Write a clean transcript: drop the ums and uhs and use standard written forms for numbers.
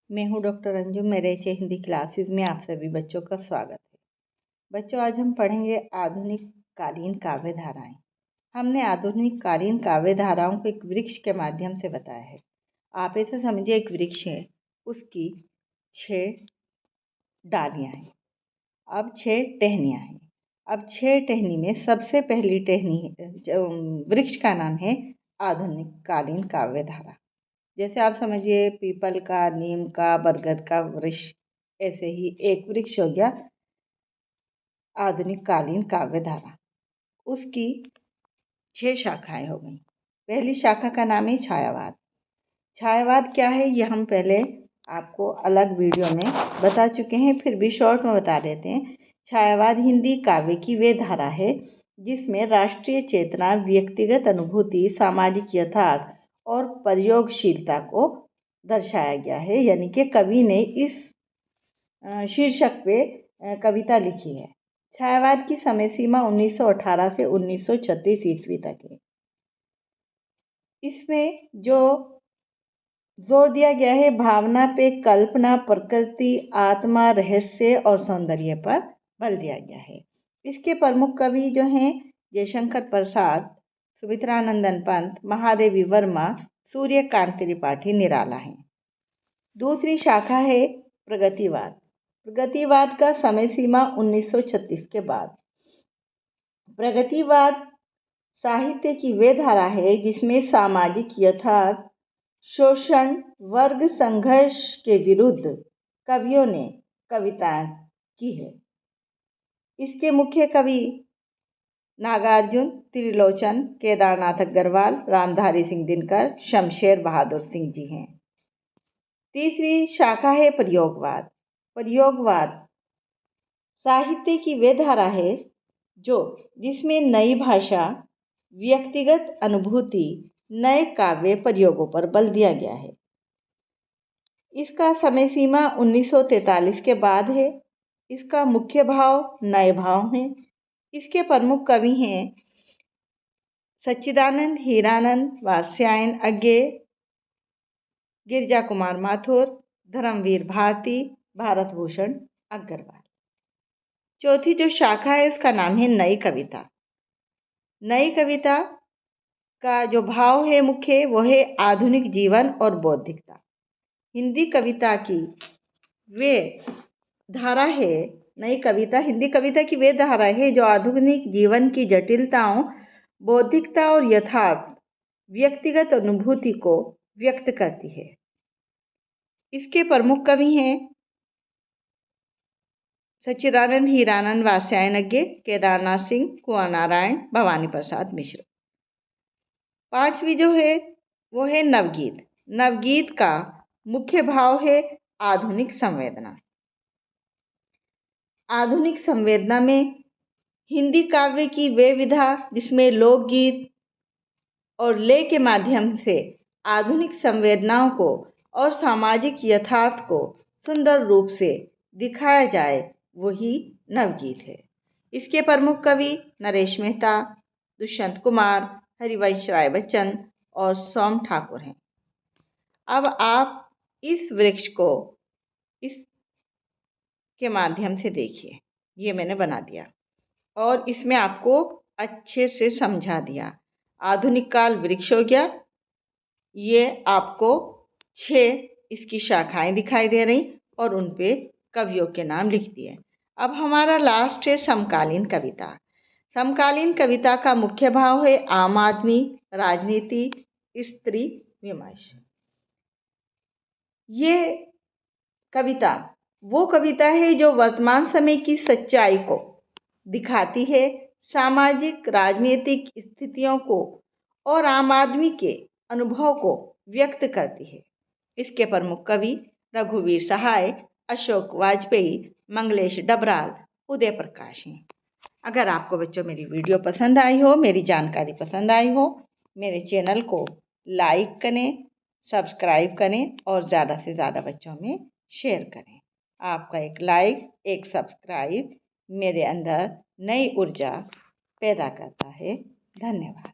मैं हूँ डॉक्टर अंजू। मेरे एच हिंदी क्लासेस में आप सभी बच्चों का स्वागत है। बच्चों, आज हम पढ़ेंगे आधुनिक कालीन काव्य धाराएं। हमने आधुनिक कालीन काव्य धाराओं को एक वृक्ष के माध्यम से बताया है। आप ऐसे समझिए, एक वृक्ष है, उसकी 6 डालियां हैं, अब 6 टहनियां हैं। अब 6 टहनी में सबसे पहली टहनी वृक्ष का नाम है आधुनिक कालीन काव्य धारा। जैसे आप समझिए, पीपल का, नीम का, बरगद का वृक्ष, ऐसे ही एक वृक्ष हो गया आधुनिक कालीन काव्य धारा। उसकी 6 शाखाएं हो गई। पहली शाखा का नाम है छायावाद। छायावाद क्या है, ये हम पहले आपको अलग वीडियो में बता चुके हैं, फिर भी शॉर्ट में बता देते हैं। छायावाद हिंदी काव्य की वे धारा है जिसमें राष्ट्रीय चेतना, व्यक्तिगत अनुभूति, सामाजिक यथार्थ और प्रयोगशीलता को दर्शाया गया है। यानी कि कवि ने इस शीर्षक पे कविता लिखी है। छायावाद की समय सीमा 1918 से 1936 ईस्वी तक है। इसमें जो जोर दिया गया है भावना पे, कल्पना, प्रकृति, आत्मा, रहस्य और सौंदर्य पर बल दिया गया है। इसके प्रमुख कवि जो हैं जयशंकर प्रसाद, सुमित्रानंदन पंत, महादेवी वर्मा, सूर्यकांत त्रिपाठी निराला हैं। दूसरी शाखा है प्रगतिवाद। प्रगतिवाद का समय सीमा 1936 के बाद। प्रगतिवाद साहित्य की वे धारा है जिसमें सामाजिक यथार्थ, शोषण, वर्ग संघर्ष के विरुद्ध कवियों ने कविताएं की है। इसके मुख्य कवि नागार्जुन, त्रिलोचन, केदारनाथ अग्रवाल, रामधारी सिंह दिनकर, शमशेर बहादुर सिंह जी हैं। तीसरी शाखा है प्रयोगवाद। प्रयोगवाद साहित्य की वे धारा है जिसमें नई भाषा, व्यक्तिगत अनुभूति, नए काव्य प्रयोगों पर बल दिया गया है। इसका समय सीमा 1943 के बाद है। इसका मुख्य भाव नए भाव हैं। इसके प्रमुख कवि हैं सच्चिदानंद, हीरानंद, वात्स्यायन अज्ञे, गिरिजा कुमार माथुर, धर्मवीर भारती, भारत भूषण अग्रवाल। चौथी जो शाखा है उसका नाम है नई कविता। नई कविता का जो भाव है मुख्य, वो है आधुनिक जीवन और बौद्धिकता। हिंदी कविता की वे धारा है, नई कविता हिंदी कविता की वे धारा है जो आधुनिक जीवन की जटिलताओं, बौद्धिकता और यथार्थ व्यक्तिगत अनुभूति को व्यक्त करती है। इसके प्रमुख कवि हैं सच्चिदानंद, हीरानंद, वात्स्यायन अज्ञे, केदारनाथ सिंह, कुंवर नारायण, भवानी प्रसाद मिश्र। पांचवी जो है वो है नवगीत। नवगीत का मुख्य भाव है आधुनिक संवेदना। आधुनिक संवेदना में हिंदी काव्य की वे विधा जिसमें लोकगीत और लय के माध्यम से आधुनिक संवेदनाओं को और सामाजिक यथार्थ को सुंदर रूप से दिखाया जाए, वही नवगीत है। इसके प्रमुख कवि नरेश मेहता, दुष्यंत कुमार, हरिवंश राय बच्चन और सोम ठाकुर हैं। अब आप इस वृक्ष को इस के माध्यम से देखिए, ये मैंने बना दिया और इसमें आपको अच्छे से समझा दिया। आधुनिक काल वृक्ष हो गया। ये आपको 6 इसकी शाखाएं दिखाई दे रही और उन पे कवियों के नाम लिख दिए। अब हमारा लास्ट है समकालीन कविता। समकालीन कविता का मुख्य भाव है आम आदमी, राजनीति, स्त्री विमर्श। ये कविता वो कविता है जो वर्तमान समय की सच्चाई को दिखाती है, सामाजिक राजनीतिक स्थितियों को और आम आदमी के अनुभव को व्यक्त करती है। इसके प्रमुख कवि रघुवीर सहाय, अशोक वाजपेयी, मंगलेश डबराल, उदय प्रकाश हैं। अगर आपको बच्चों मेरी वीडियो पसंद आई हो, मेरी जानकारी पसंद आई हो, मेरे चैनल को लाइक करें, सब्सक्राइब करें और ज़्यादा से ज़्यादा बच्चों में शेयर करें। आपका एक लाइक, एक सब्सक्राइब मेरे अंदर नई ऊर्जा पैदा करता है। धन्यवाद।